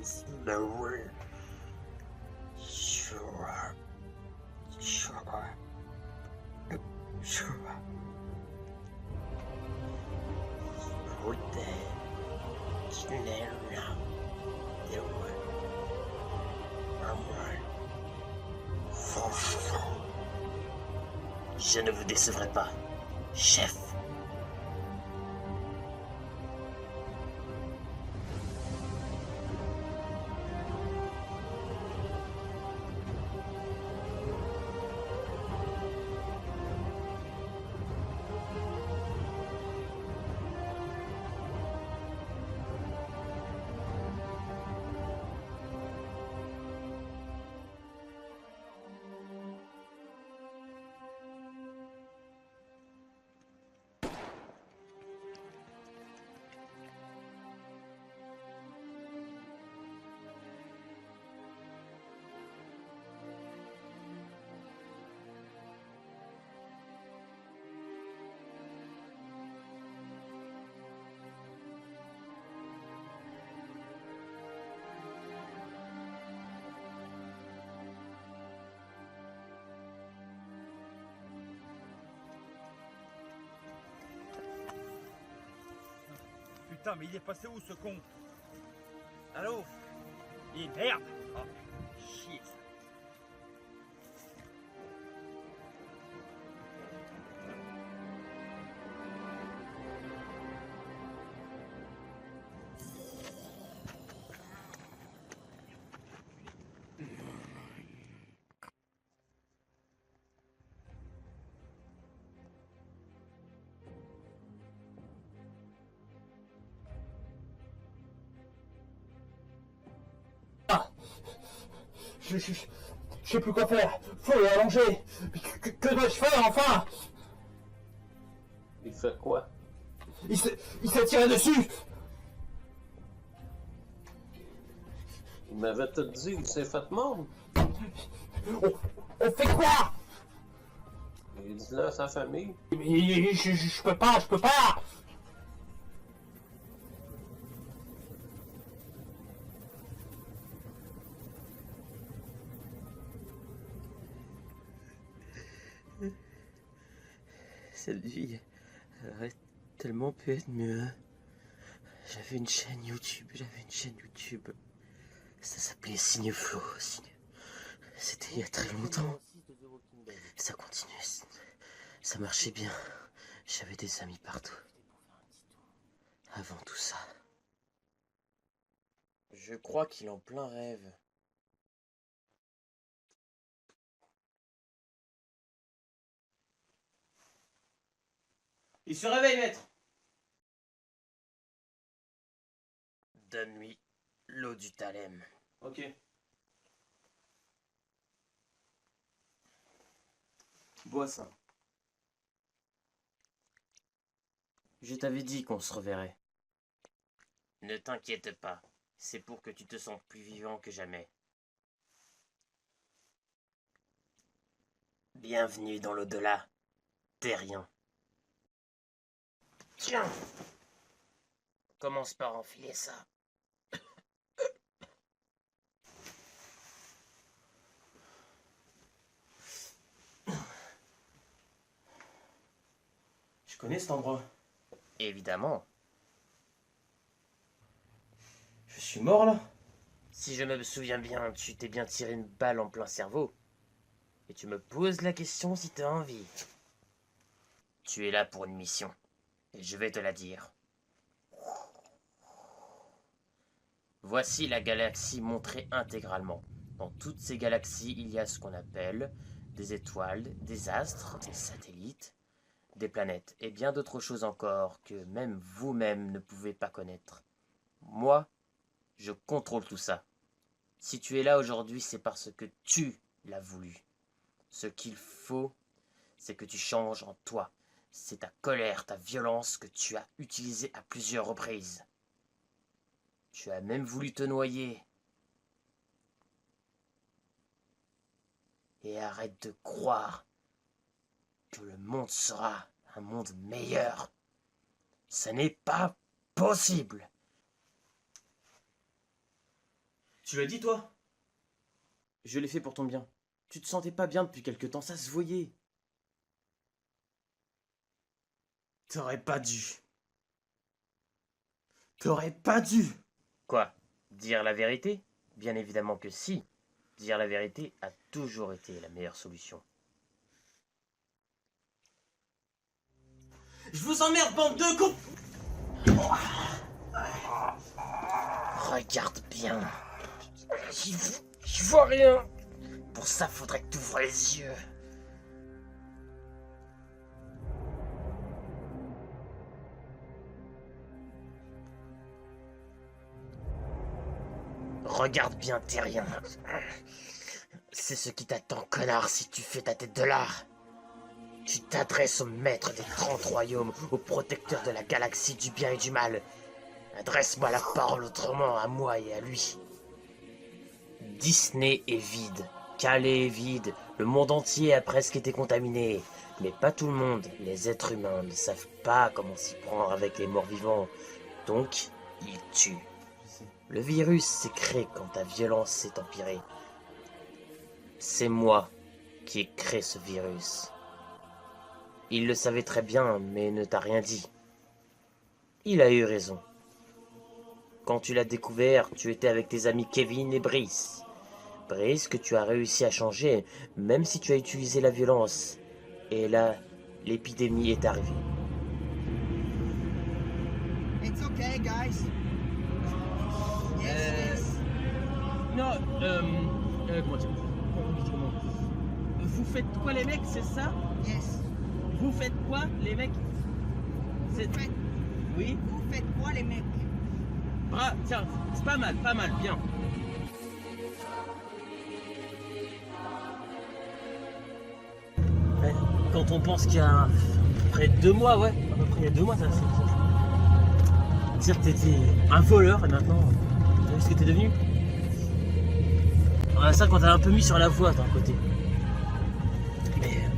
slowly. Sure. Je ne vous décevrai pas, chef. Putain, mais il est passé où ce con? Allô? Et merde! Oh, chier ça! Je sais plus quoi faire. Faut le allonger. Que dois-je faire enfin? Il fait quoi? Il s'est tiré dessus. Il m'avait tout dit, il s'est fait mordre. On fait quoi? Il dit là à sa famille. Mais je peux pas, je peux pas. Cette vie aurait tellement pu être mieux. J'avais une chaîne YouTube. Ça s'appelait Signe Flow. C'était il y a très longtemps. Ça continue. Ça marchait bien. J'avais des amis partout. Avant tout ça. Je crois qu'il est en plein rêve. Il se réveille, maître. Donne-lui l'eau du Thalem. Ok. Bois ça. Je t'avais dit qu'on se reverrait. Ne t'inquiète pas. C'est pour que tu te sentes plus vivant que jamais. Bienvenue dans l'au-delà. Terrien. Tiens. Commence par enfiler ça. Je connais cet endroit. Évidemment. Je suis mort là? Si je me souviens bien, tu t'es bien tiré une balle en plein cerveau. Et tu me poses la question si t'as envie. Tu es là pour une mission. Et je vais te la dire. Voici la galaxie montrée intégralement. Dans toutes ces galaxies, il y a ce qu'on appelle des étoiles, des astres, des satellites, des planètes et bien d'autres choses encore que même vous-même ne pouvez pas connaître. Moi, je contrôle tout ça. Si tu es là aujourd'hui, c'est parce que tu l'as voulu. Ce qu'il faut, c'est que tu changes en toi. C'est ta colère, ta violence que tu as utilisée à plusieurs reprises. Tu as même voulu te noyer. Et arrête de croire que le monde sera un monde meilleur. Ce n'est pas possible. Tu l'as dit, toi? Je l'ai fait pour ton bien. Tu te sentais pas bien depuis quelque temps, ça se voyait. T'aurais pas dû. T'aurais pas dû. Quoi? Dire la vérité? Bien évidemment que si. Dire la vérité a toujours été la meilleure solution. Je vous emmerde, bande de cons! Regarde bien. J'y vois rien. Pour ça, faudrait que tu ouvres les yeux. Regarde bien, t'es rien. C'est ce qui t'attend, connard, si tu fais ta tête de l'art. Tu t'adresses au maître des 30 royaumes, au protecteur de la galaxie du bien et du mal. Adresse-moi la parole autrement, à moi et à lui. Disney est vide. Calais est vide. Le monde entier a presque été contaminé. Mais pas tout le monde. Les êtres humains ne savent pas comment s'y prendre avec les morts vivants. Donc, ils tuent. Le virus s'est créé quand ta violence s'est empirée. C'est moi qui ai créé ce virus. Il le savait très bien, mais ne t'a rien dit. Il a eu raison. Quand tu l'as découvert, tu étais avec tes amis Kevin et Brice. Brice que tu as réussi à changer, même si tu as utilisé la violence. Et là, l'épidémie est arrivée. It's okay, guys. Yes. Non, comment dire? Vous faites quoi les mecs, c'est ça? Yes. Vous faites quoi les mecs? C'est... Vous faites, Oui? vous faites quoi, les mecs? Ah, tiens, c'est pas mal, bien. Ouais, quand on pense qu'il y a à peu près 2 mois, ouais, à peu près il y a 2 mois, ça dire que t'étais un voleur et maintenant, t'as vu ce que t'es devenu? Ouais, ça quand t'as un peu mis sur la voie d'un côté. Mais...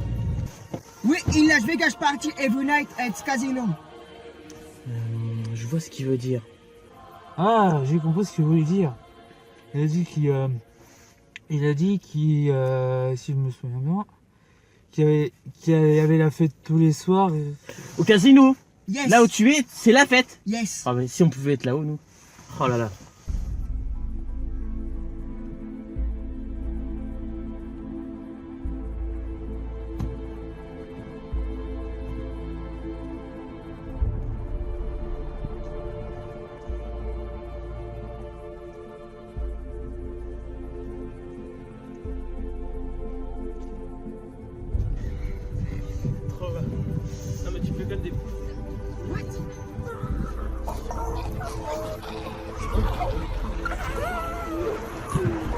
We in Las Vegas party every night at casino. je vois ce qu'il veut dire. Ah, j'ai compris ce qu'il voulait dire. Il a dit qu'il, si je me souviens bien, qu'il y avait la fête tous les soirs. Au casino, Yes. là où tu es, c'est la fête. Yes. Ah mais si on pouvait être là-haut, nous. Oh là là. Trop bien. Non mais tu peux quand même des...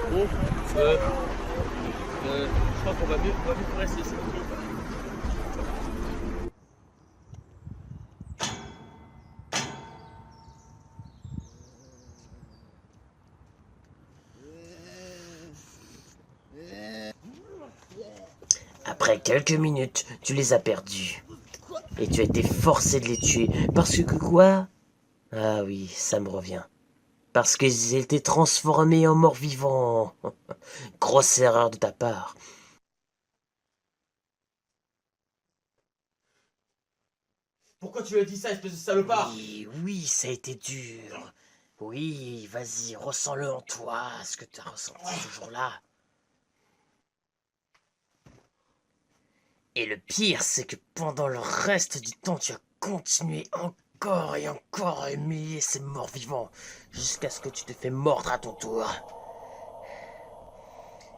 Bon, je crois qu'on va mieux rester ici. Après quelques minutes, tu les as perdus. Et tu as été forcé de les tuer. Parce que quoi? Ah oui, ça me revient. Parce qu'ils étaient transformés en morts-vivants. Grosse erreur de ta part. Pourquoi tu lui as dit ça, espèce de salopard? Oui, oui, ça a été dur. Oui, vas-y, ressens-le en toi, ce que tu as ressenti ce jour-là. Et le pire, c'est que pendant le reste du temps, tu as continué encore et encore à humilier ces morts vivants, jusqu'à ce que tu te fais mordre à ton tour.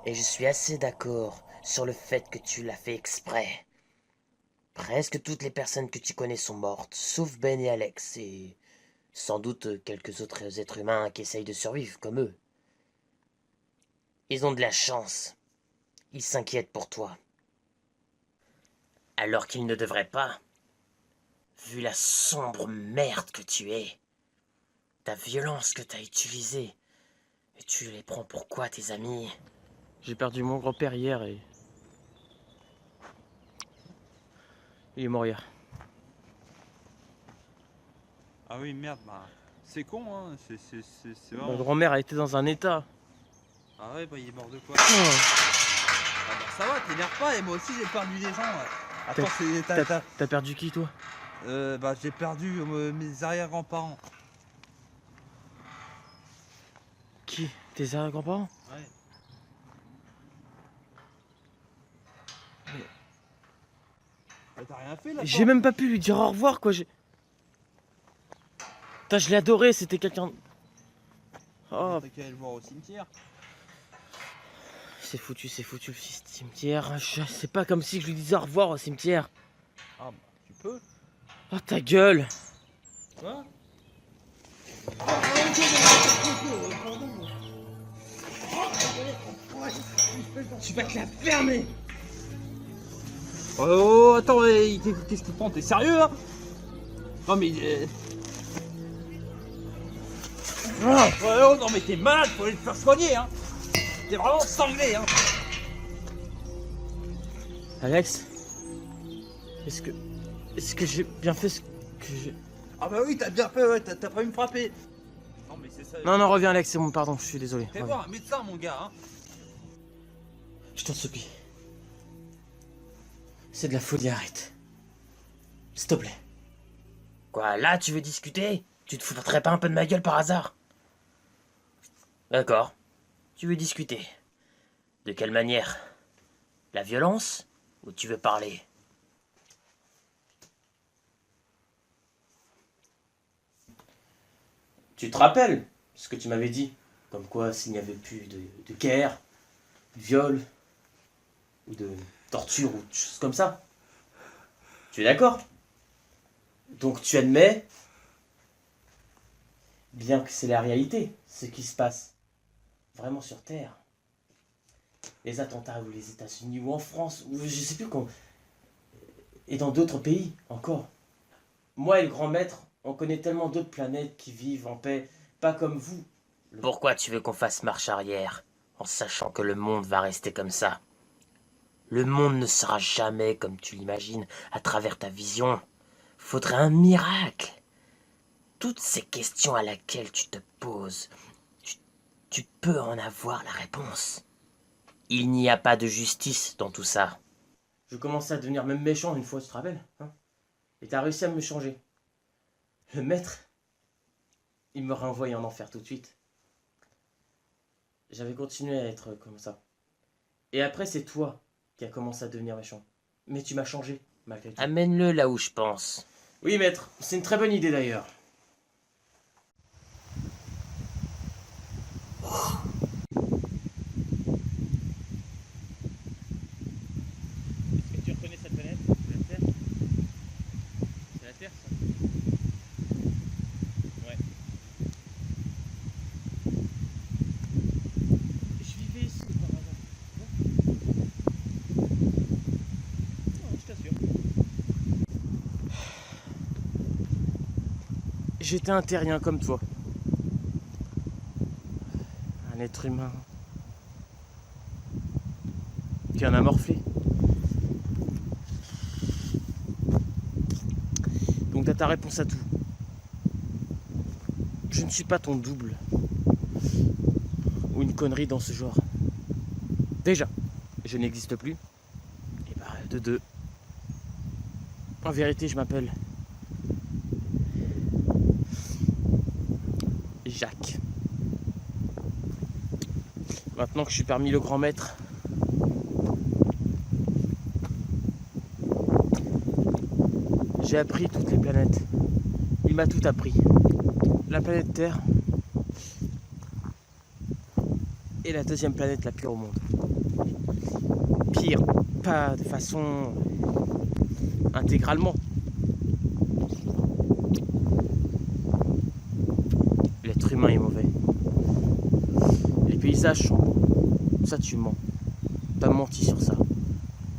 Et je suis assez d'accord sur le fait que tu l'as fait exprès. Presque toutes les personnes que tu connais sont mortes, sauf Ben et Alex, et sans doute quelques autres êtres humains qui essayent de survivre comme eux. Ils ont de la chance. Ils s'inquiètent pour toi. Alors qu'ils ne devraient pas. Vu la sombre merde que tu es, ta violence que tu as utilisée, et tu les prends pour quoi, tes amis? J'ai perdu mon grand-père hier et... il est mort hier. Ah oui, merde, bah. C'est con, hein. C'est Ma vraiment. grand-mère a été dans un état. Ah ouais, bah il est mort de quoi? Oh. Ah bah ça va, t'énerve pas, et moi aussi j'ai perdu des gens. Attends, T'as perdu qui toi? bah j'ai perdu mes arrière-grands-parents. Qui? Tes arrière-grands-parents? Ouais. Bah, t'as rien fait là? J'ai même pas pu lui dire au revoir quoi. Putain, je l'ai adoré, c'était quelqu'un. Oh, T'as qu'à aller le voir au cimetière. c'est foutu le cimetière. C'est pas comme si je lui disais au revoir au cimetière. Ah bah tu peux. Oh ta gueule. Quoi? Tu vas te la fermer. Oh, attends, qu'est-ce que tu prends? T'es sérieux hein? Non mais... oh non mais t'es malade, faut aller te faire soigner hein. T'es vraiment sanglé hein. Alex, est-ce que j'ai bien fait ce que j'ai... Ah bah oui, t'as bien fait, ouais, t'as pas eu me frapper. Non mais c'est ça. Non, reviens Alex, c'est bon, pardon, je suis désolé. Fais Reviens. voir un médecin mon gars hein. Je t'en supplie. C'est de la folie, arrête. S'il te plaît. Quoi, là, tu veux discuter? Tu te foutrais pas un peu de ma gueule par hasard? D'accord. Tu veux discuter. De quelle manière? La violence? Ou tu veux parler? Tu te rappelles ce que tu m'avais dit? Comme quoi, s'il n'y avait plus de guerre, de viol, ou de torture, ou de choses comme ça. Tu es d'accord? Donc tu admets bien que c'est la réalité, ce qui se passe vraiment sur Terre. Les attentats ou les États-Unis ou en France, ou je sais plus quand. Et dans d'autres pays encore. Moi et le grand maître, on connaît tellement d'autres planètes qui vivent en paix, pas comme vous. Pourquoi tu veux qu'on fasse marche arrière, en sachant que le monde va rester comme ça? Le monde ne sera jamais comme tu l'imagines, à travers ta vision. Faudrait un miracle. Toutes ces questions à laquelle tu te poses, tu peux en avoir la réponse. Il n'y a pas de justice dans tout ça. Je commençais à devenir même méchant une fois, tu te rappelles hein? Et t'as réussi à me changer. Le maître, il me renvoie en enfer tout de suite. J'avais continué à être comme ça. Et après, c'est toi qui as commencé à devenir méchant. Mais tu m'as changé, malgré tout. Amène-le là où je pense. Oui, maître, c'est une très bonne idée d'ailleurs. Est-ce que tu reconnais cette planète? C'est la Terre? C'est la Terre, ça? Ouais. Je vivais ici par hasard. Non, je t'assure. J'étais un terrien comme toi. Un être humain. Qui en a morflé. Donc t'as ta réponse à tout. Je ne suis pas ton double. Ou une connerie dans ce genre. Déjà, je n'existe plus. Et bah, de deux. En vérité, je m'appelle Jacques. Maintenant que je suis parmi le grand maître, j'ai appris toutes les planètes. Il m'a tout appris. La planète Terre est la deuxième planète la pire au monde. Pire, pas de façon intégralement. L'être humain est mauvais. Les paysages sont beaux. Ça tu mens. T'as menti sur ça.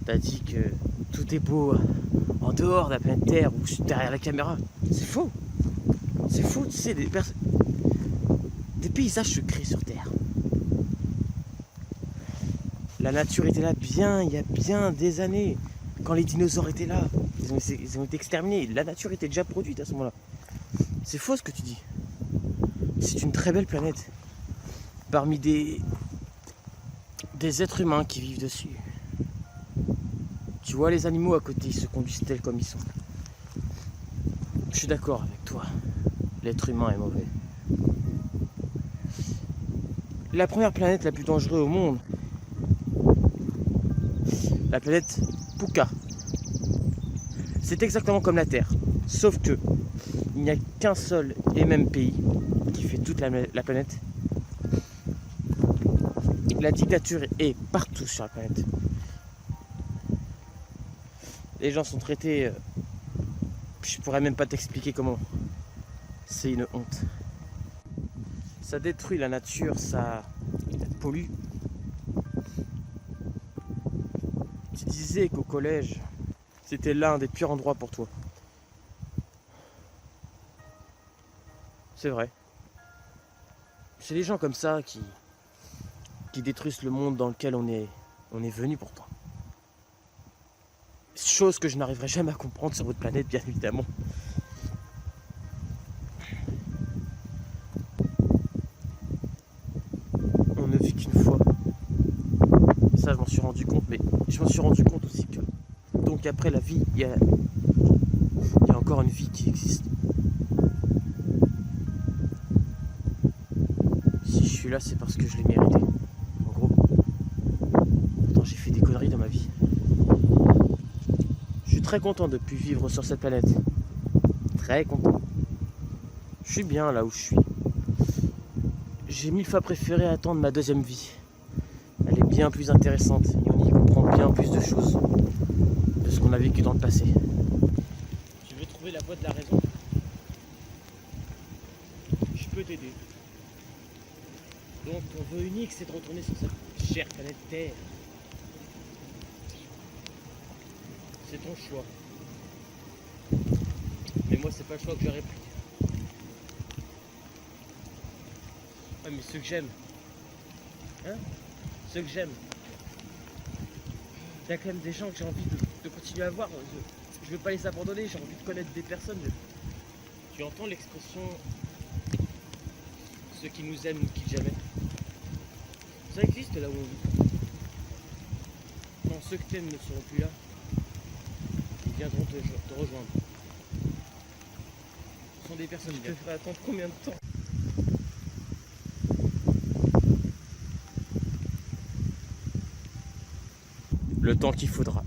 T'as dit que tout est beau en dehors de la planète Terre ou derrière la caméra. C'est faux. C'est faux, tu sais, des paysages se créent sur Terre. La nature était là il y a bien des années. Quand les dinosaures étaient là, ils ont été exterminés. La nature était déjà produite à ce moment-là. C'est faux ce que tu dis. C'est une très belle planète. Parmi des des êtres humains qui vivent dessus. Tu vois les animaux à côté, ils se conduisent tels comme ils sont. Je suis d'accord avec toi. L'être humain est mauvais. La première planète la plus dangereuse au monde, la planète Puka. C'est exactement comme la Terre, sauf que il n'y a qu'un seul et même pays qui fait toute la planète. La dictature est partout sur la planète. Les gens sont traités... je pourrais même pas t'expliquer comment. C'est une honte. Ça détruit la nature, ça pollue. Tu disais qu'au collège, c'était l'un des pires endroits pour toi. C'est vrai. C'est les gens comme ça qui détruisent le monde dans lequel on est venu pourtant. Chose que je n'arriverai jamais à comprendre sur votre planète, bien évidemment. On ne vit qu'une fois. Ça, je m'en suis rendu compte, mais je m'en suis rendu compte aussi que... Donc après la vie, il y a encore une vie qui existe. Si je suis là, c'est parce que je l'ai mérité. En gros. Pourtant, j'ai fait des conneries dans ma vie. Je suis très content de plus vivre sur cette planète. Très content. Je suis bien là où je suis. J'ai 1000 fois préféré attendre ma deuxième vie. Elle est bien plus intéressante et on y comprend bien plus de choses de ce qu'on a vécu dans le passé. Tu veux trouver la voie de la raison? Je peux t'aider. Donc ton vœu unique, c'est de retourner sur cette chère planète Terre. C'est ton choix. Mais moi, c'est pas le choix que j'aurais pris. Ouais, mais ceux que j'aime. Hein? Ceux que j'aime. Il y a quand même des gens que j'ai envie de continuer à voir. Je veux pas les abandonner, j'ai envie de connaître des personnes. Tu entends l'expression ceux qui nous aiment nous quittent jamais. Ça existe là où on vit. Quand ceux que t'aimes ne seront plus là, ils viendront te rejoindre. Ce sont des personnes qui te feraient attendre combien de temps? Le temps qu'il faudra.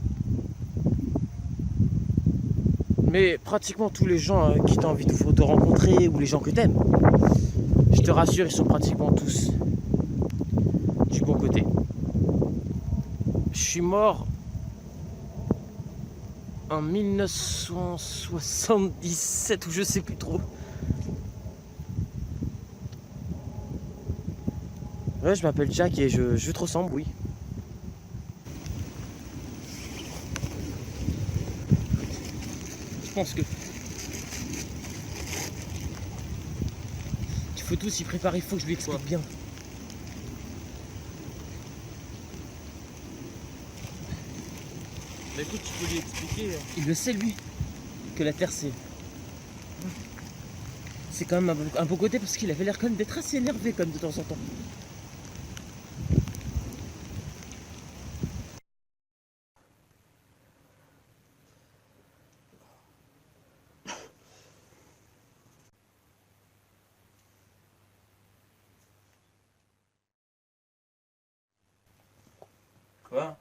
Mais pratiquement tous les gens qui t'ont envie de rencontrer ou les gens que t'aimes, je te rassure, ils sont pratiquement tous du bon côté. Je suis mort en 1977 ou je sais plus trop. Ouais, je m'appelle Jack et je te ressemble, oui. Je pense que il faut tout s'y préparer, il faut que je lui explique bien. Bah écoute, tu peux lui expliquer. Il le sait lui, que la Terre c'est quand même un beau côté parce qu'il avait l'air quand même d'être assez énervé comme de temps en temps. Quoi?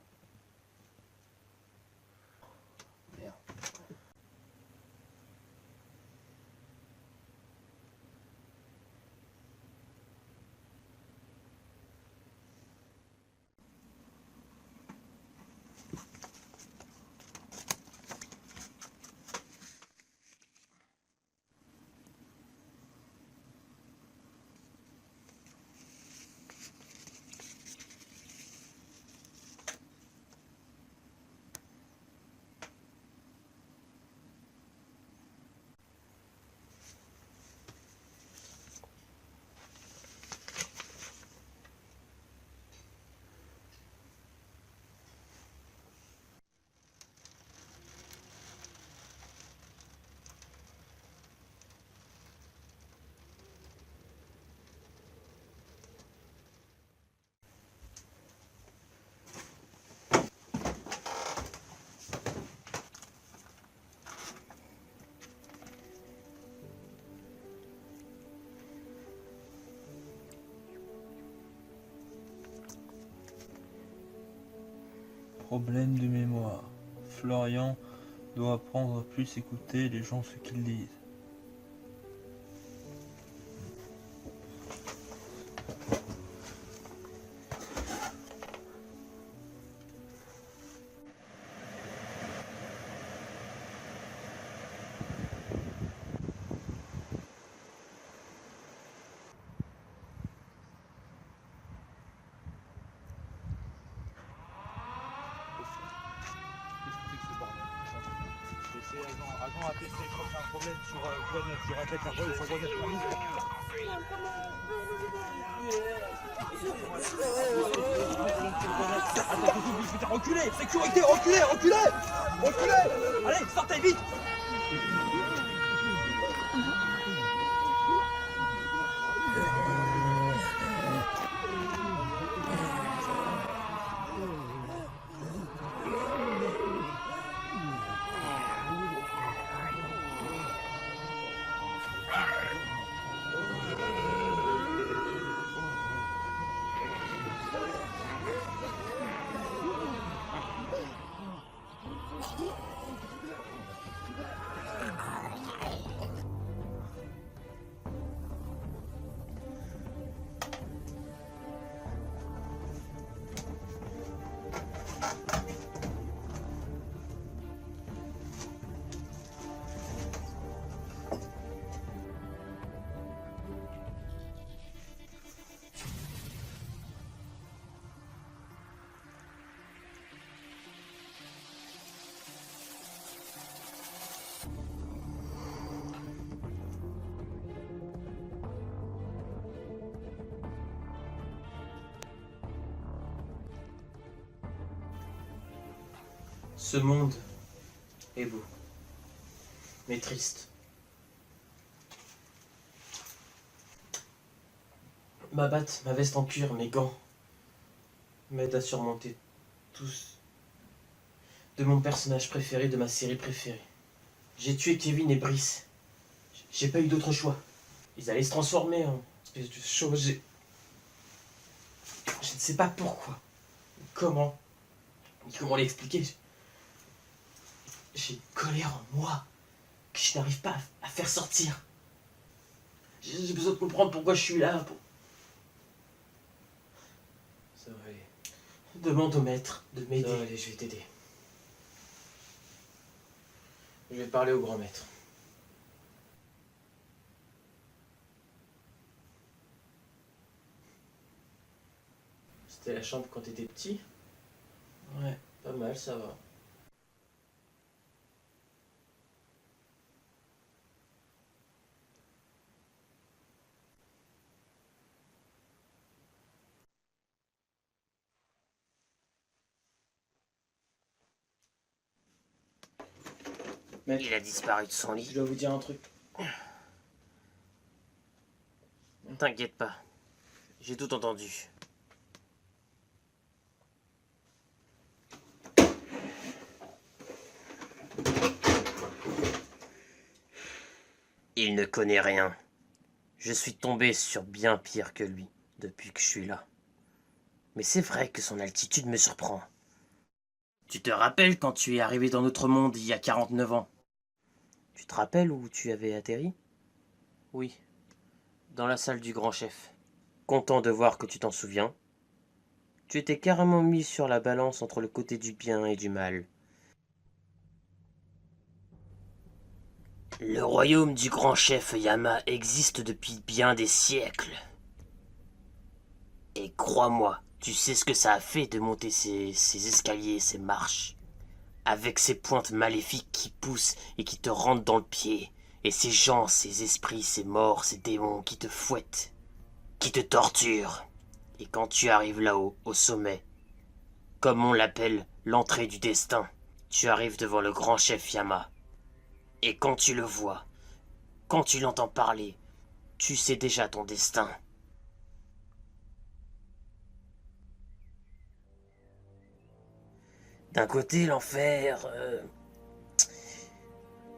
problème de mémoire. Florian doit apprendre à plus écouter les gens ce qu'ils disent. Agent APC, je crois que c'est un problème sur voie 9. Je répète, la voie sur voie 9. Attends, putain, reculez! Sécurité, reculez, reculez! Reculez! Allez, sortez vite! Ce monde est beau, mais triste. Ma batte, ma veste en cuir, mes gants m'aident à surmonter tous de mon personnage préféré, de ma série préférée. J'ai tué Kevin et Brice. J'ai pas eu d'autre choix. Ils allaient se transformer en espèce de chose. Je ne sais pas pourquoi. Comment l'expliquer? J'ai une colère en moi que je n'arrive pas à faire sortir. J'ai besoin de comprendre pourquoi je suis là. Ça va aller. Demande au maître de m'aider. Ça va aller, je vais t'aider. Je vais parler au grand maître. C'était la chambre quand t'étais petit? Ouais, pas mal, ça va. Maître, Il a disparu de son je lit. dois vous dire un truc. T'inquiète pas, j'ai tout entendu. Il ne connaît rien. Je suis tombé sur bien pire que lui depuis que je suis là. Mais c'est vrai que son altitude me surprend. Tu te rappelles quand tu es arrivé dans notre monde il y a 49 ans? Tu te rappelles où tu avais atterri? Oui, dans la salle du grand chef. Content de voir que tu t'en souviens. Tu étais carrément mis sur la balance entre le côté du bien et du mal. Le royaume du grand chef Yama existe depuis bien des siècles. Et crois-moi, tu sais ce que ça a fait de monter ces escaliers, ces marches, avec ces pointes maléfiques qui poussent et qui te rentrent dans le pied, et ces gens, ces esprits, ces morts, ces démons qui te fouettent, qui te torturent. Et quand tu arrives là-haut, au sommet, comme on l'appelle, l'entrée du destin, tu arrives devant le grand chef Yama. Et quand tu le vois, quand tu l'entends parler, tu sais déjà ton destin. D'un côté, l'enfer,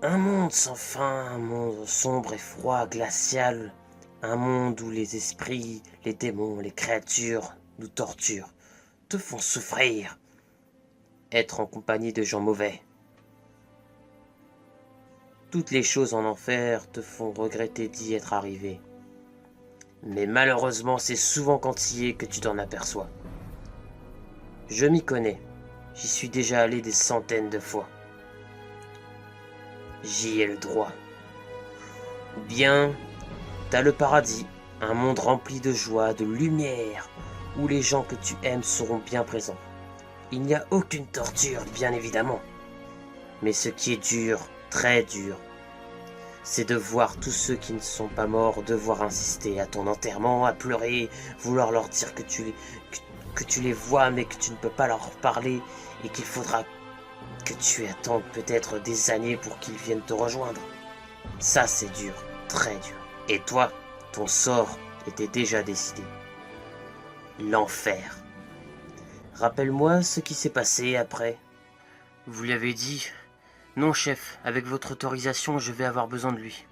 un monde sans fin, un monde sombre et froid, glacial, un monde où les esprits, les démons, les créatures nous torturent, te font souffrir. être en compagnie de gens mauvais. Toutes les choses en enfer te font regretter d'y être arrivé. Mais malheureusement, c'est souvent quand y es que tu t'en aperçois. Je m'y connais. J'y suis déjà allé des centaines de fois. J'y ai le droit. Ou bien, t'as le paradis, un monde rempli de joie, de lumière, où les gens que tu aimes seront bien présents. Il n'y a aucune torture, bien évidemment. Mais ce qui est dur, très dur, c'est de voir tous ceux qui ne sont pas morts devoir insister à ton enterrement, à pleurer, vouloir leur dire que tu les vois mais que tu ne peux pas leur parler et qu'il faudra que tu attendes peut-être des années pour qu'ils viennent te rejoindre. Ça c'est dur, très dur. Et toi, ton sort était déjà décidé. L'enfer. Rappelle-moi ce qui s'est passé après. Vous lui avez dit... Non, chef, avec votre autorisation, je vais avoir besoin de lui.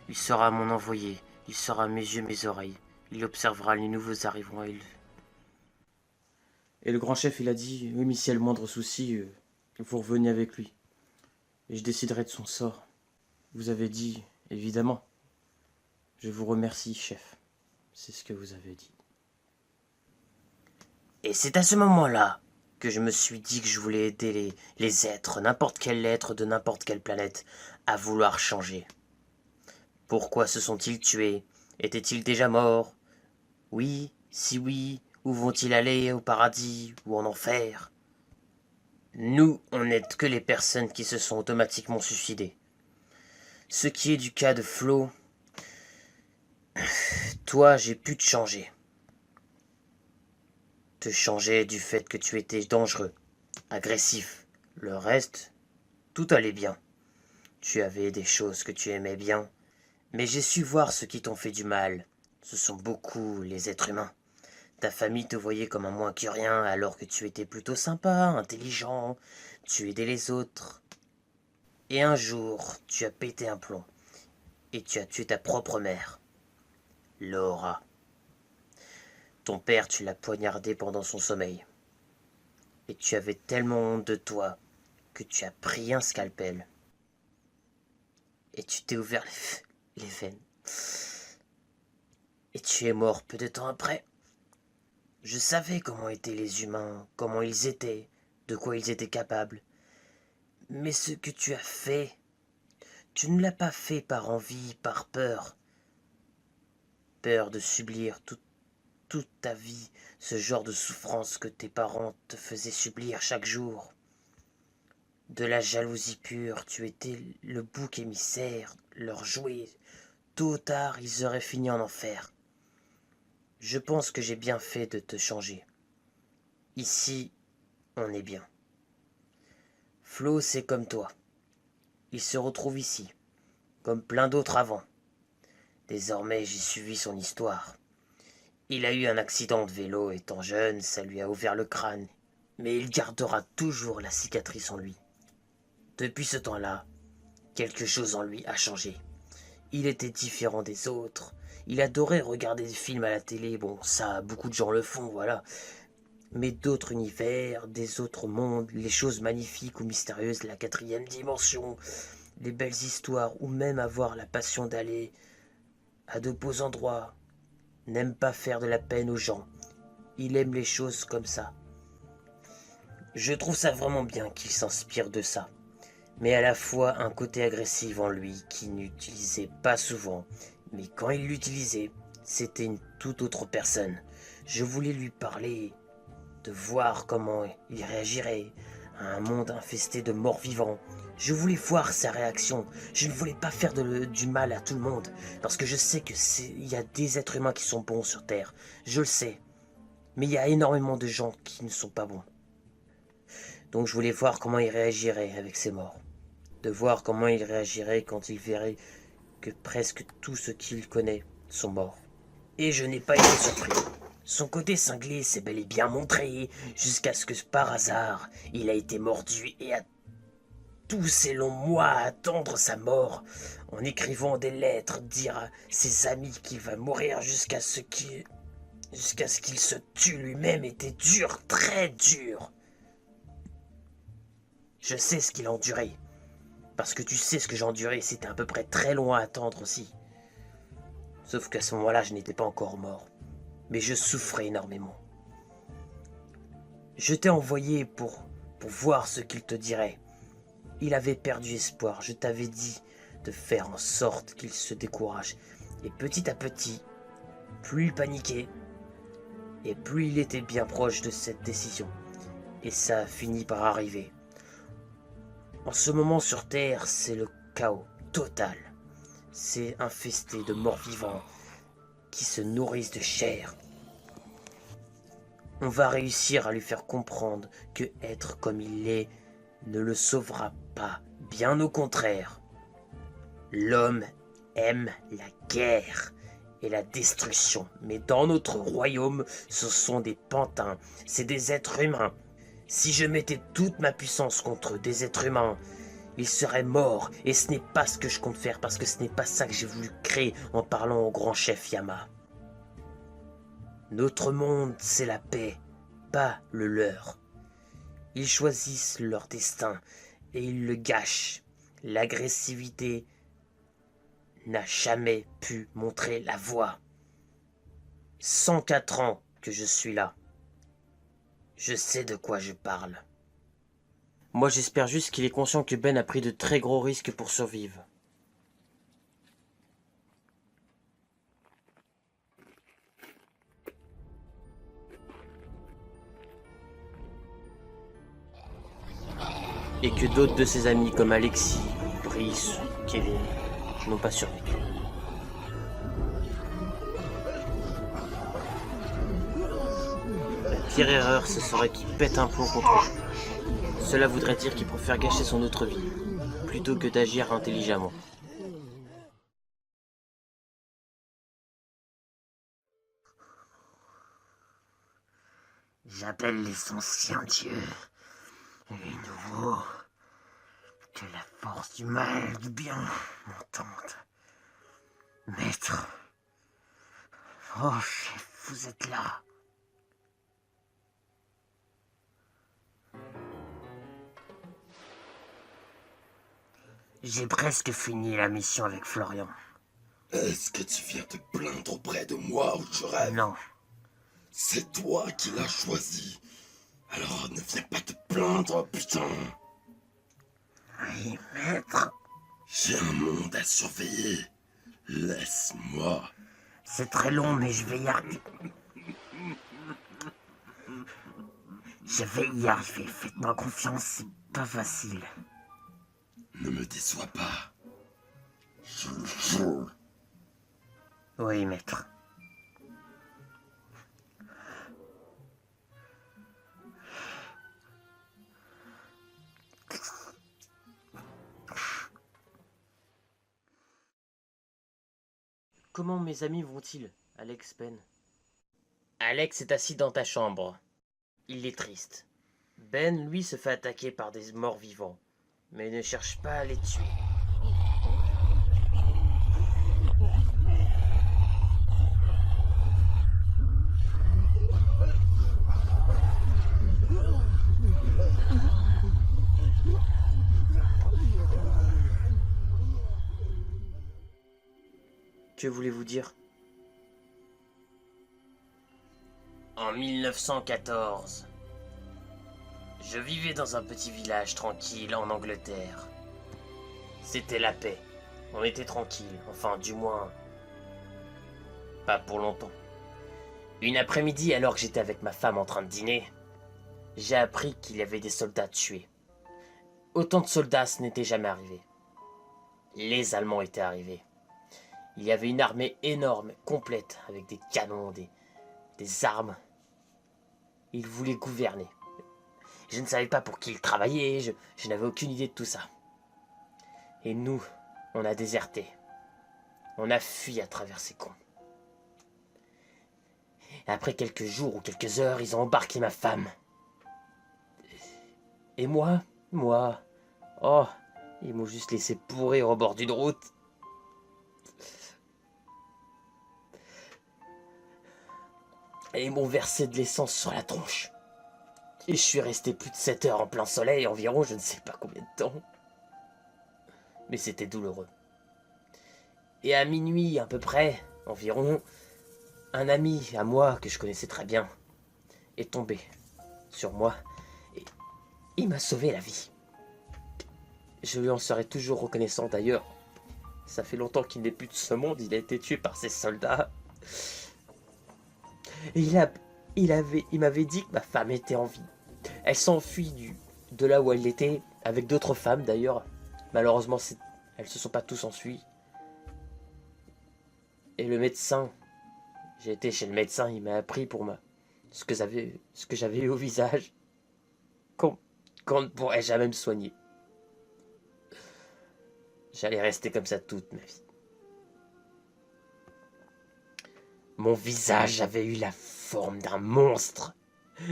Il sera mon envoyé, il sera mes yeux, mes oreilles. Il observera les nouveaux arrivants Et le grand chef, il a dit, oui, mais s'il y a le moindre souci, vous revenez avec lui. Et je déciderai de son sort. Vous avez dit, évidemment. Je vous remercie, chef. C'est ce que vous avez dit. Et c'est à ce moment-là que je me suis dit que je voulais aider les êtres, n'importe quel être de n'importe quelle planète, à vouloir changer. Pourquoi se sont-ils tués? Étaient-ils déjà morts? Oui, si oui, où vont-ils aller, au paradis ou en enfer? Nous, on n'aide que les personnes qui se sont automatiquement suicidées. Ce qui est du cas de Flo, toi, j'ai pu te changer. Te changer du fait que tu étais dangereux, agressif. Le reste, tout allait bien. Tu avais des choses que tu aimais bien, mais j'ai su voir ceux qui t'ont fait du mal. Ce sont beaucoup les êtres humains. Ta famille te voyait comme un moins que rien, alors que tu étais plutôt sympa, intelligent, tu aidais les autres. Et un jour, tu as pété un plomb, et tu as tué ta propre mère, Laura. Ton père, tu l'as poignardé pendant son sommeil. Et tu avais tellement honte de toi que tu as pris un scalpel. Et tu t'es ouvert les veines. Et tu es mort peu de temps après. Je savais comment étaient les humains, comment ils étaient, de quoi ils étaient capables. Mais ce que tu as fait, tu ne l'as pas fait par envie, par peur. Peur de subir toute ta vie ce genre de souffrance que tes parents te faisaient subir chaque jour. De la jalousie pure, tu étais le bouc émissaire, leur jouet. Tôt ou tard, ils auraient fini en enfer. Je pense que j'ai bien fait de te changer. Ici, on est bien. Flo, c'est comme toi. Il se retrouve ici, comme plein d'autres avant. Désormais, j'ai suivi son histoire. Il a eu un accident de vélo étant jeune, ça lui a ouvert le crâne, mais il gardera toujours la cicatrice en lui. Depuis ce temps-là, quelque chose en lui a changé. Il était différent des autres. Il adorait regarder des films à la télé, bon, ça, beaucoup de gens le font, voilà. Mais d'autres univers, des autres mondes, les choses magnifiques ou mystérieuses, la 4e dimension, les belles histoires, ou même avoir la passion d'aller à de beaux endroits, n'aime pas faire de la peine aux gens. Il aime les choses comme ça. Je trouve ça vraiment bien qu'il s'inspire de ça. Mais à la fois un côté agressif en lui qui n'utilisait pas souvent. Mais quand il l'utilisait, c'était une toute autre personne. Je voulais lui parler, de voir comment il réagirait à un monde infesté de morts vivants. Je voulais voir sa réaction. Je ne voulais pas faire du mal à tout le monde. Parce que je sais il y a des êtres humains qui sont bons sur Terre. Je le sais. Mais il y a énormément de gens qui ne sont pas bons. Donc je voulais voir comment il réagirait avec ses morts. De voir comment il réagirait quand il verrait que presque tous ceux qu'il connaît sont morts. Et je n'ai pas été surpris. Son côté cinglé s'est bel et bien montré, jusqu'à ce que par hasard, il a été mordu et a tous ces longs mois à attendre sa mort, en écrivant des lettres, dire à ses amis qu'il va mourir jusqu'à ce qu'il se tue lui-même était dur, très dur. Je sais ce qu'il a enduré. Parce que tu sais ce que j'ai enduré, c'était à peu près très long à attendre aussi. Sauf qu'à ce moment-là, je n'étais pas encore mort. Mais je souffrais énormément. Je t'ai envoyé pour voir ce qu'il te dirait. Il avait perdu espoir, je t'avais dit de faire en sorte qu'il se décourage. Et petit à petit, plus il paniquait, et plus il était bien proche de cette décision. Et ça a fini par arriver. En ce moment sur Terre, c'est le chaos total. C'est infesté de morts vivants qui se nourrissent de chair. On va réussir à lui faire comprendre que être comme il est ne le sauvera pas, bien au contraire. L'homme aime la guerre et la destruction, mais dans notre royaume, ce sont des pantins, c'est des êtres humains. Si je mettais toute ma puissance contre des êtres humains, ils seraient morts, et ce n'est pas ce que je compte faire, parce que ce n'est pas ça que j'ai voulu créer en parlant au grand chef Yama. Notre monde, c'est la paix, pas le leur. Ils choisissent leur destin, et ils le gâchent. L'agressivité n'a jamais pu montrer la voie. 104 ans que je suis là. Je sais de quoi je parle. Moi j'espère juste qu'il est conscient que Ben a pris de très gros risques pour survivre. Et que d'autres de ses amis comme Alexis, Brice, Kevin n'ont pas survécu. La pire erreur, ce serait qu'il pète un plomb contre eux. Cela voudrait dire qu'il préfère gâcher son autre vie, plutôt que d'agir intelligemment. J'appelle les anciens dieux et les nouveaux. Que la force du mal et du bien m'entende. Maître. Oh, chef, vous êtes là. J'ai presque fini la mission avec Florian. Est-ce que tu viens te plaindre auprès de moi ou je rêve? Non, C'est toi qui l'as choisi. Alors ne viens pas te plaindre, putain. oui, maître. J'ai un monde à surveiller. Laisse-moi. C'est très long, mais je vais y arriver. Je vais y arriver, faites-moi confiance, c'est pas facile. Ne me déçois pas. Je le jure. Oui, maître. Comment mes amis vont-ils, Alex, Ben? Alex est assis dans ta chambre. Il est triste. Ben, lui, se fait attaquer par des morts vivants, mais ne cherche pas à les tuer. Que voulez-vous dire? En 1914, je vivais dans un petit village tranquille en Angleterre. C'était la paix. On était tranquille, enfin du moins, pas pour longtemps. Une après-midi, alors que j'étais avec ma femme en train de dîner, j'ai appris qu'il y avait des soldats tués. Autant de soldats, ce n'était jamais arrivé. Les Allemands étaient arrivés. Il y avait une armée énorme, complète, avec des canons, des armes. Ils voulaient gouverner. Je ne savais pas pour qui ils travaillaient, je n'avais aucune idée de tout ça. Et nous, on a déserté. On a fui à travers ces cons. Et après quelques jours ou quelques heures, ils ont embarqué ma femme. Et moi, oh, ils m'ont juste laissé pourrir au bord d'une route. Et ils m'ont versé de l'essence sur la tronche. Et je suis resté plus de 7 heures en plein soleil, environ je ne sais pas combien de temps. Mais c'était douloureux. Et à minuit à peu près, environ, un ami à moi que je connaissais très bien est tombé sur moi et il m'a sauvé la vie. Je lui en serai toujours reconnaissant d'ailleurs. Ça fait longtemps qu'il n'est plus de ce monde, il a été tué par ses soldats. Et il m'avait dit que ma femme était en vie. Elle s'enfuit de là où elle était, avec d'autres femmes d'ailleurs. Malheureusement, elles se sont pas tous enfuies. Et le médecin, j'ai été chez le médecin, il m'a appris ce que j'avais eu au visage, qu'on ne pourrait jamais me soigner. J'allais rester comme ça toute ma vie. Mon visage avait eu la forme d'un monstre.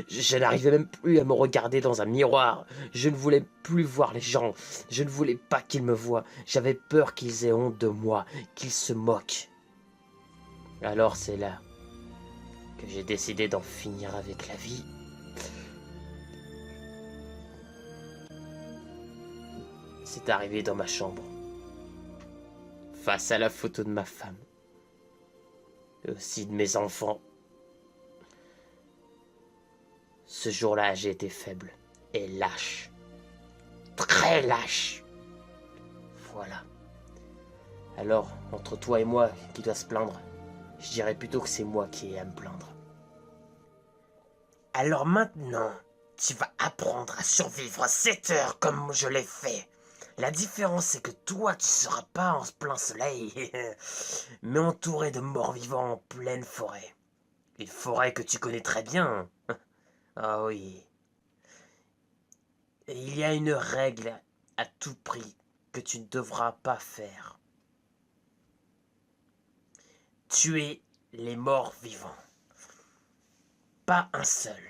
Je n'arrivais même plus à me regarder dans un miroir. Je ne voulais plus voir les gens. Je ne voulais pas qu'ils me voient. J'avais peur qu'ils aient honte de moi, qu'ils se moquent. Alors c'est là que j'ai décidé d'en finir avec la vie. C'est arrivé dans ma chambre, face à la photo de ma femme, et aussi de mes enfants. Ce jour-là, j'ai été faible et lâche. Très lâche. Voilà. Alors, entre toi et moi, qui doit se plaindre, je dirais plutôt que c'est moi qui ai à me plaindre. Alors maintenant, tu vas apprendre à survivre 7 heures comme je l'ai fait. La différence, c'est que toi, tu seras pas en plein soleil, mais entouré de morts vivants en pleine forêt. Une forêt que tu connais très bien. Ah oui. Et il y a une règle à tout prix que tu ne devras pas faire. Tuer les morts vivants. Pas un seul.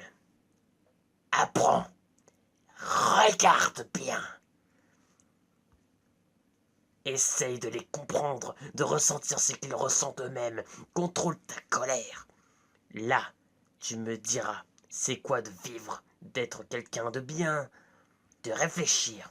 Apprends. Regarde bien. Essaye de les comprendre, de ressentir ce qu'ils ressentent eux-mêmes. Contrôle ta colère. Là, tu me diras, c'est quoi de vivre, d'être quelqu'un de bien, de réfléchir.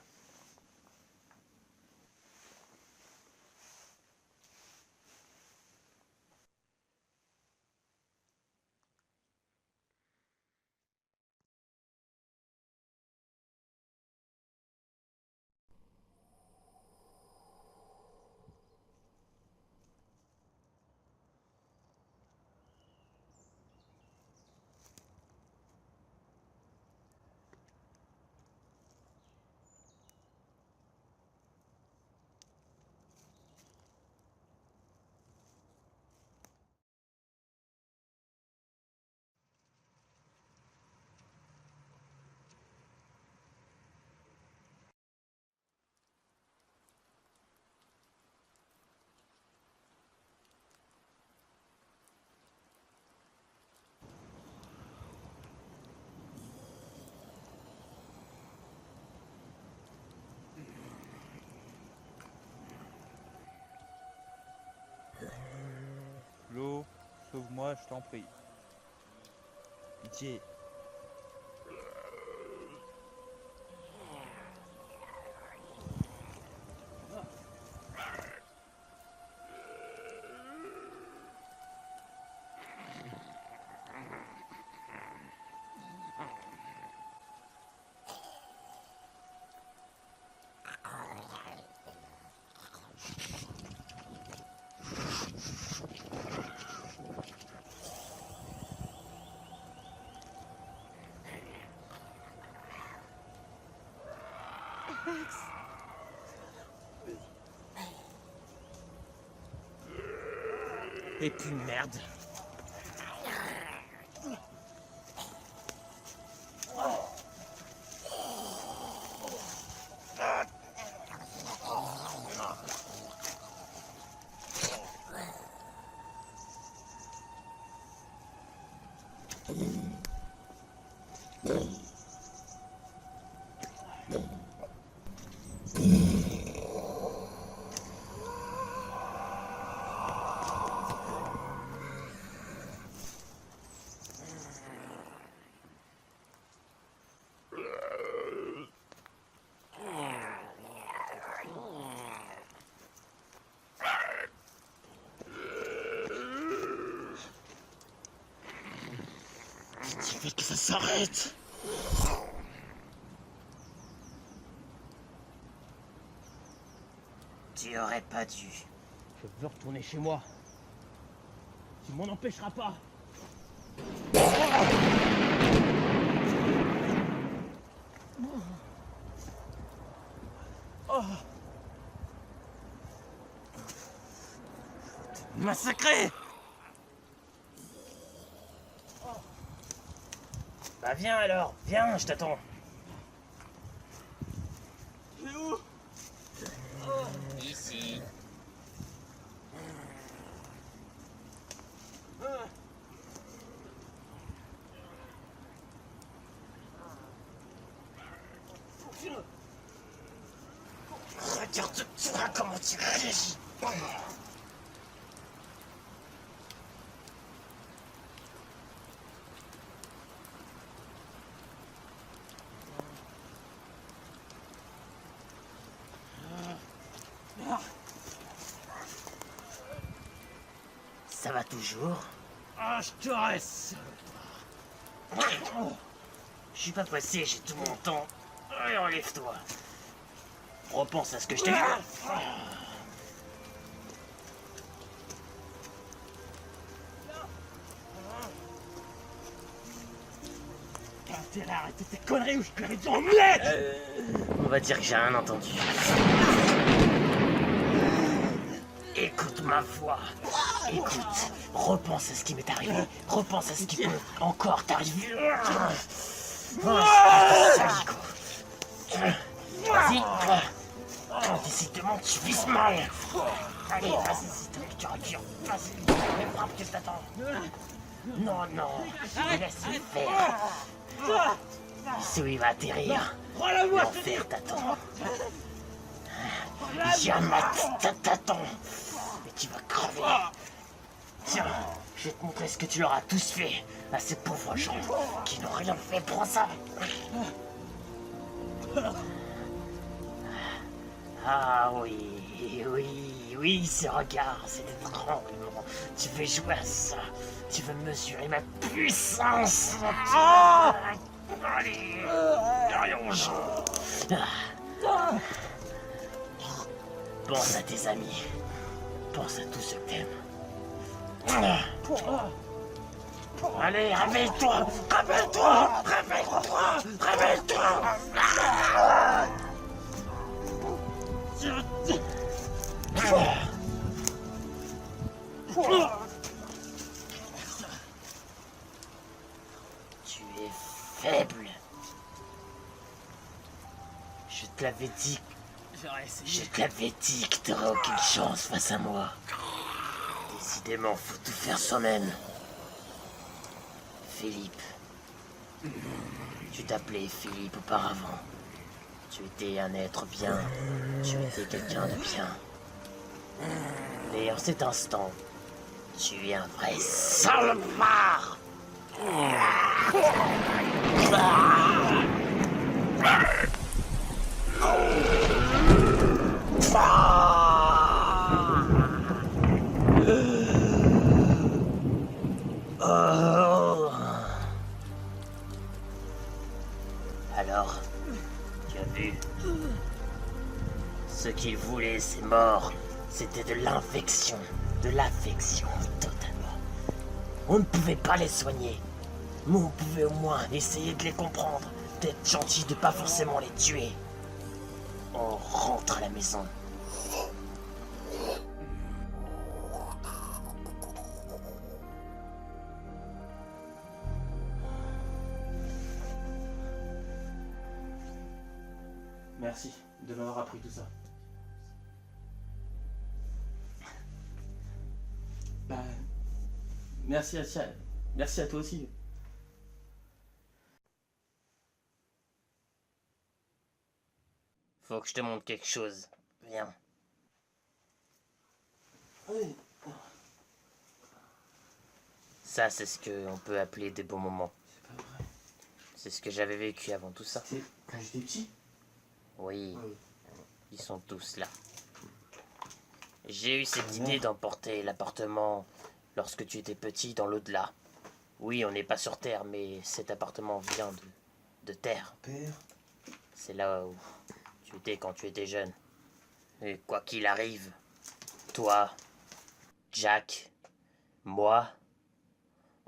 Flo, sauve-moi, je t'en prie. Pitié. Et puis merde. s'arrête. Tu aurais pas dû. Je veux retourner chez moi. Tu m'en empêcheras pas. Massacré. Bah viens alors, viens, je t'attends. Ici. Regarde-toi comment tu réagis. Ça va toujours? Ah, je te reste. Je suis pas pressé, j'ai tout mon temps. Allez, enlève-toi. Repense à ce que je t'ai dit. T'as intérêt à arrêter tes conneries ou je te mets dans l'omelette. On va dire que j'ai rien entendu. Écoute ma voix. Écoute, repense à ce qui m'est arrivé. Repense à ce qui peut encore t'arriver. Saligo. Vas-y. Décidément, tu vises mal. Allez, vas-y, c'est toi que tu rassures. Vas-y, mais frappe que je t'attends. Non, laisse-le faire. C'est où il va atterrir. L'enfer t'attend. Yamat t'attend. Mais tu vas crever. Tiens, je vais te montrer ce que tu leur as tous fait à ces pauvres gens qui n'ont rien fait pour ça. Ah oui, ce regard, c'est étranglement. Tu veux jouer à ça. Tu veux mesurer ma puissance. Allez, on joue. Pense à tes amis. Pense à tous ceux que t'aimes. Allez, réveille-toi. Tu es faible. Je te l'avais dit. Je te l'avais dit que t'aurais aucune chance face à moi. Décidément, faut tout faire soi-même. Philippe. Tu t'appelais Philippe auparavant. Tu étais un être bien. Tu étais quelqu'un de bien. Mais en cet instant, tu es un vrai salopard. Alors, tu as vu? Ce qu'il voulait, c'est mort. C'était de l'infection, de l'affection, totalement. On ne pouvait pas les soigner. Mais on pouvait au moins essayer de les comprendre, d'être gentil, de pas forcément les tuer. On rentre à la maison. Merci de m'avoir appris tout ça. Bah, merci à toi aussi. Faut que je te montre quelque chose. Viens. Oui. Ça, c'est ce qu'on peut appeler des beaux moments. C'est pas vrai. C'est ce que j'avais vécu avant tout ça. C'est quand j'étais petit. Oui, ils sont tous là. J'ai eu cette idée d'emporter l'appartement lorsque tu étais petit dans l'au-delà. Oui, on n'est pas sur Terre, mais cet appartement vient de Terre. Père. C'est là où tu étais quand tu étais jeune. Et quoi qu'il arrive, toi, Jack, moi,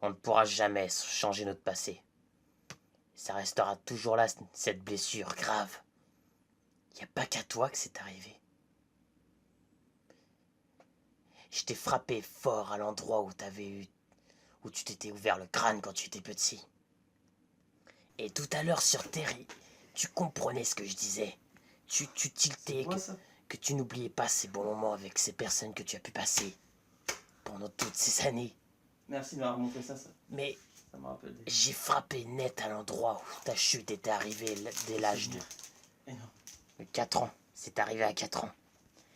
on ne pourra jamais changer notre passé. Ça restera toujours là, cette blessure grave. Y a pas qu'à toi que c'est arrivé. Je t'ai frappé fort à l'endroit où tu t'étais ouvert le crâne quand tu étais petit. Et tout à l'heure sur Terre, tu comprenais ce que je disais. Tu tiltais que tu n'oubliais pas ces bons moments avec ces personnes que tu as pu passer pendant toutes ces années. Merci de m'avoir montré ça. Mais Ça me rappelle des... j'ai frappé net à l'endroit où ta chute était arrivée dès l'âge de Énorme. 4 ans. C'est arrivé à 4 ans.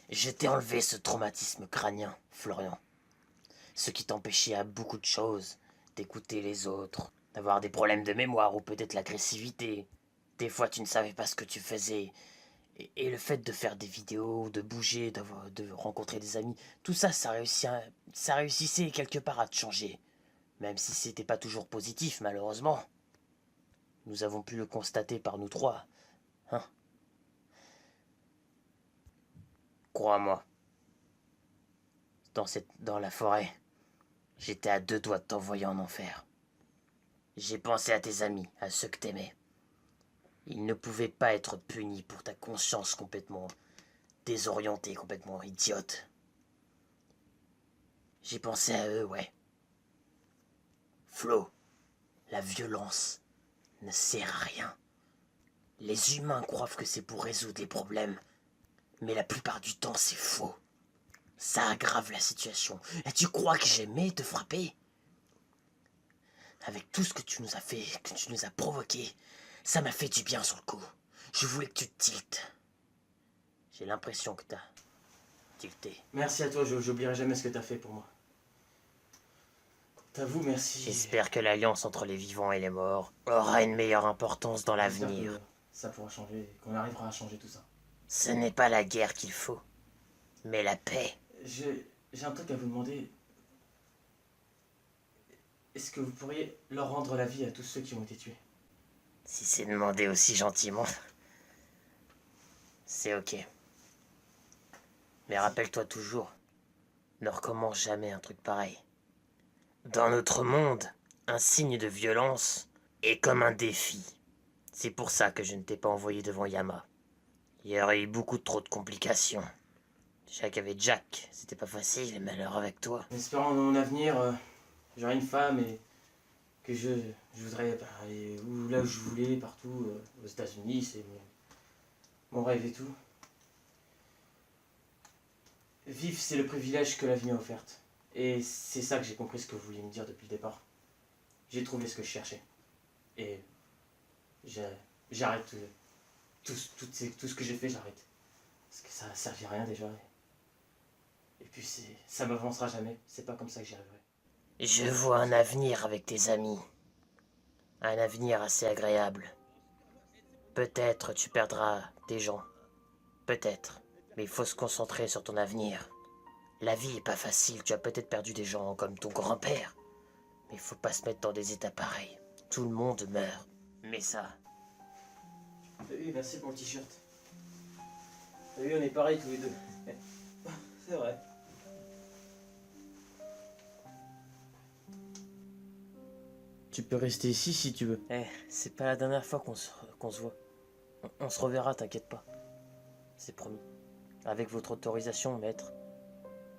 Je t'ai enlevé ce traumatisme crânien, Florian. Ce qui t'empêchait à beaucoup de choses, d'écouter les autres, d'avoir des problèmes de mémoire ou peut-être l'agressivité. Des fois, tu ne savais pas ce que tu faisais. Et le fait de faire des vidéos, de bouger, de rencontrer des amis, tout ça, ça réussissait quelque part à te changer. Même si c'était pas toujours positif, malheureusement. Nous avons pu le constater par nous trois. Hein? Crois-moi. Dans la forêt, j'étais à 2 doigts de t'envoyer en enfer. J'ai pensé à tes amis, à ceux que t'aimais. Ils ne pouvaient pas être punis pour ta conscience complètement désorientée, complètement idiote. J'ai pensé à eux, ouais. Flo, la violence ne sert à rien. Les humains croient que c'est pour résoudre les problèmes, mais la plupart du temps c'est faux. Ça aggrave la situation. Et tu crois que j'aimais te frapper? Avec tout ce que tu nous as fait, que tu nous as provoqué, ça m'a fait du bien sur le coup. Je voulais que tu te tiltes. J'ai l'impression que t'as tilté. Merci à toi, j'oublierai jamais ce que t'as fait pour moi. T'avoue, merci. J'espère que l'alliance entre les vivants et les morts aura une meilleure importance dans J'espère l'avenir. que ça pourra changer, qu'on arrivera à changer tout ça. Ce n'est pas la guerre qu'il faut, mais la paix. J'ai un truc à vous demander. Est-ce que vous pourriez leur rendre la vie à tous ceux qui ont été tués? Si c'est demandé aussi gentiment, c'est ok. Mais rappelle-toi toujours, ne recommence jamais un truc pareil. Dans notre monde, un signe de violence est comme un défi. C'est pour ça que je ne t'ai pas envoyé devant Yama. Il y aurait eu beaucoup trop de complications. Déjà qu'avec Jack, c'était pas facile, et malheur avec toi. En espérant dans mon avenir, j'aurai une femme et que je voudrais aller là où je voulais, partout, aux États-Unis, c'est mon rêve et tout. Vivre, c'est le privilège que la vie m'a offerte. Et c'est ça que j'ai compris ce que vous vouliez me dire depuis le départ. J'ai trouvé ce que je cherchais. Et j'arrête tout ce que j'ai fait, j'arrête. Parce que ça a servi à rien déjà. Et puis ça m'avancera jamais. C'est pas comme ça que j'y arriverai. Je vois un avenir avec tes amis. Un avenir assez agréable. Peut-être tu perdras des gens. Peut-être. Mais il faut se concentrer sur ton avenir. La vie est pas facile, tu as peut-être perdu des gens comme ton grand-père. Mais il faut pas se mettre dans des états pareils. Tout le monde meurt. Mais ça... Oui, merci pour le t-shirt. Oui, on est pareils tous les deux. C'est vrai. Tu peux rester ici si tu veux. C'est pas la dernière fois qu'on se voit. On se reverra, t'inquiète pas. C'est promis. Avec votre autorisation, maître.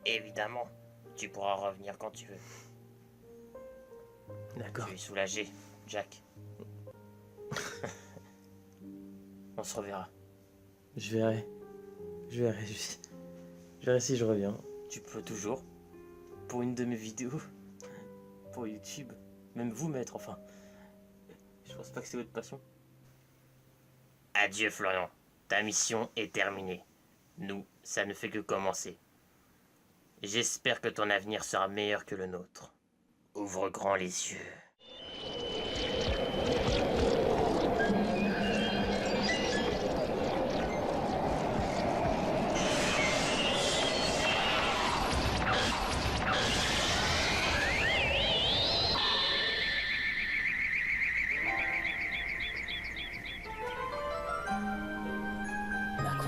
Évidemment, tu pourras revenir quand tu veux. D'accord. Tu es soulagé, Jack. On se reverra. Je verrai. Je verrai si je reviens. Tu peux toujours. Pour une de mes vidéos. Pour YouTube. Même vous, maître, enfin. Je pense pas que c'est votre passion. Adieu, Florian. Ta mission est terminée. Nous, ça ne fait que commencer. J'espère que ton avenir sera meilleur que le nôtre. Ouvre grand les yeux.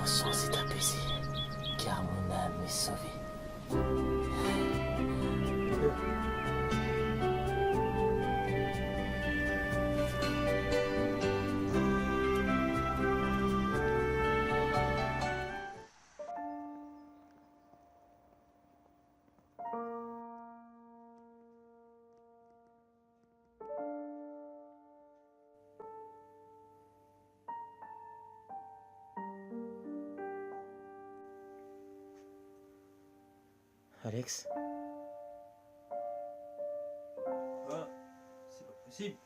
conscience est apaisée, car mon âme est sauvée. Alex, Ah, c'est pas possible.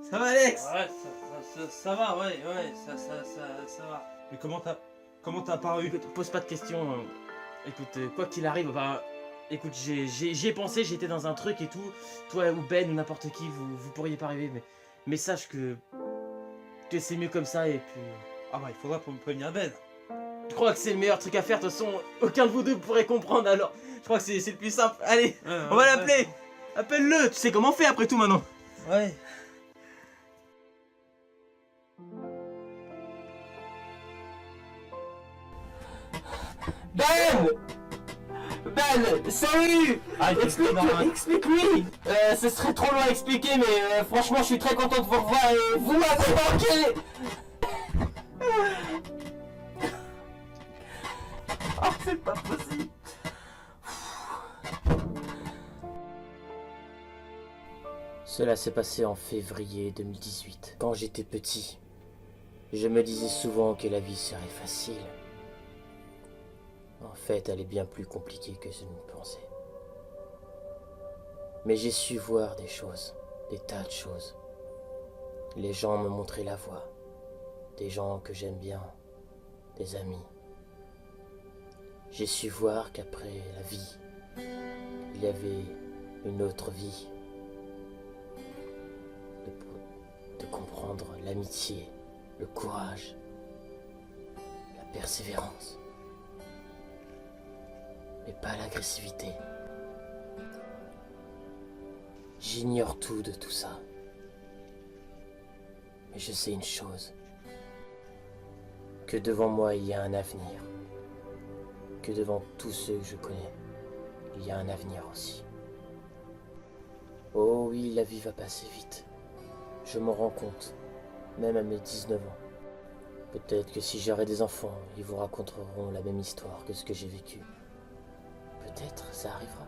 ça va Alex? Ouais, ça va, ouais, ça va. Mais comment t'as apparu? Écoute, pose pas de questions. Écoute, quoi qu'il arrive, bah, écoute, j'y ai pensé, j'étais dans un truc et tout. Toi ou Ben ou n'importe qui, vous pourriez pas arriver, mais sache que c'est mieux comme ça et puis. Ah bah il faudra pour me prévenir Ben. Je crois que c'est le meilleur truc à faire, de toute façon, aucun de vous deux pourrait comprendre alors. Je crois que c'est le plus simple. Allez, on va l'appeler. Appelle-le, tu sais comment faire après tout maintenant. Ouais. Ben! Ben, salut! Explique-lui! Ce serait trop long à expliquer, mais franchement, je suis très content de vous revoir et vous m'avez manqué! Oh, c'est pas possible! Cela s'est passé en février 2018. Quand j'étais petit, je me disais souvent que la vie serait facile. En fait, elle est bien plus compliquée que je ne pensais. Mais j'ai su voir des choses, des tas de choses. Les gens me montraient la voie. Des gens que j'aime bien, des amis. J'ai su voir qu'après la vie, il y avait une autre vie. De comprendre l'amitié, le courage, la persévérance. Mais pas l'agressivité. J'ignore tout de tout ça. Mais je sais une chose. Que devant moi il y a un avenir. Que devant tous ceux que je connais, il y a un avenir aussi. Oh oui, la vie va passer vite. Je m'en rends compte, même à mes 19 ans. Peut-être que si j'aurai des enfants, ils vous raconteront la même histoire que ce que j'ai vécu. Peut-être ça arrivera.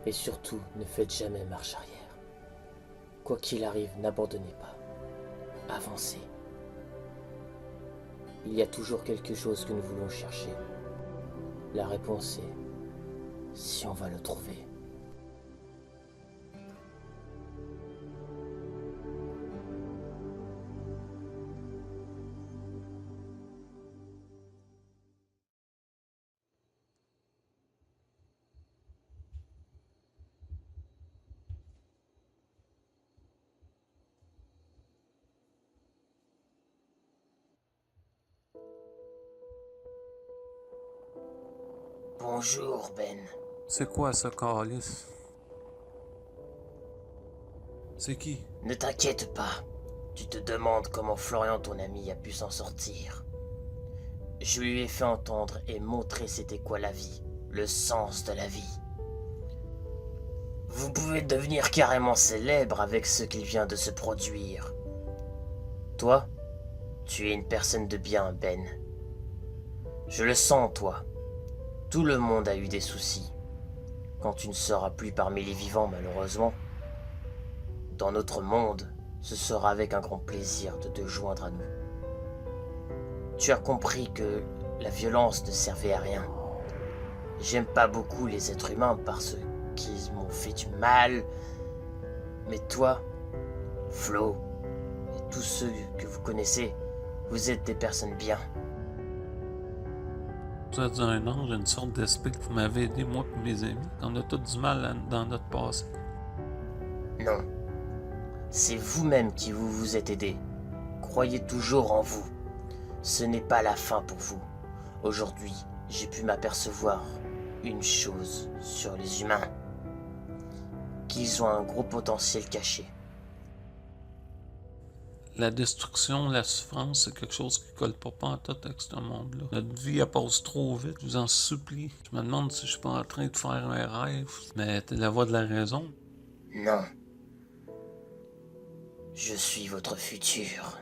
Et surtout, ne faites jamais marche arrière. Quoi qu'il arrive, n'abandonnez pas. Avancez. Il y a toujours quelque chose que nous voulons chercher. La réponse est si on va le trouver. Bonjour, Ben. C'est quoi ce calice? C'est qui? Ne t'inquiète pas. Tu te demandes comment Florian, ton ami, a pu s'en sortir. Je lui ai fait entendre et montrer c'était quoi la vie, le sens de la vie. Vous pouvez devenir carrément célèbre avec ce qui vient de se produire. Toi, tu es une personne de bien, Ben. Je le sens, toi. Tout le monde a eu des soucis. Quand tu ne seras plus parmi les vivants, malheureusement, dans notre monde, ce sera avec un grand plaisir de te joindre à nous. Tu as compris que la violence ne servait à rien. J'aime pas beaucoup les êtres humains parce qu'ils m'ont fait du mal. Mais toi, Flo, et tous ceux que vous connaissez, vous êtes des personnes bien. Vous êtes un ange, une sorte d'esprit que vous m'avez aidé, moi et mes amis. On a tous du mal dans notre passé. Non. C'est vous-même qui vous êtes aidé. Croyez toujours en vous. Ce n'est pas la fin pour vous. Aujourd'hui, j'ai pu m'apercevoir une chose sur les humains. Qu'ils ont un gros potentiel caché. La destruction, la souffrance, c'est quelque chose qui colle pas en tout avec ce monde-là. Notre vie, elle passe trop vite, je vous en supplie. Je me demande si je suis pas en train de faire un rêve, mais t'es la voix de la raison. Non. Je suis votre futur.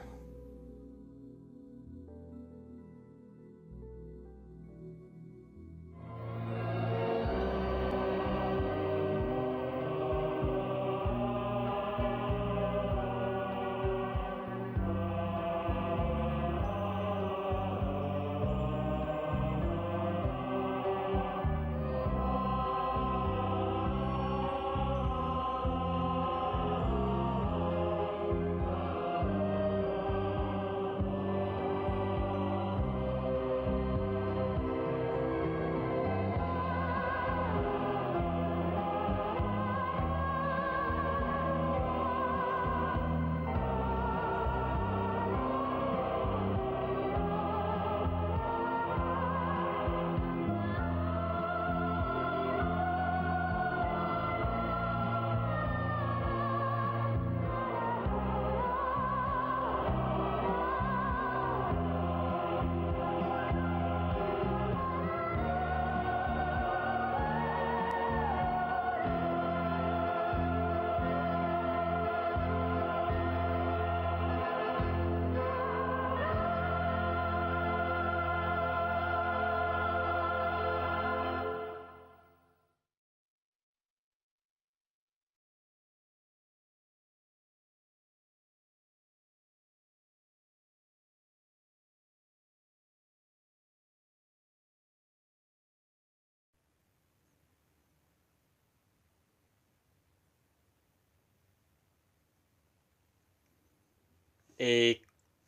Et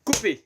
coupé.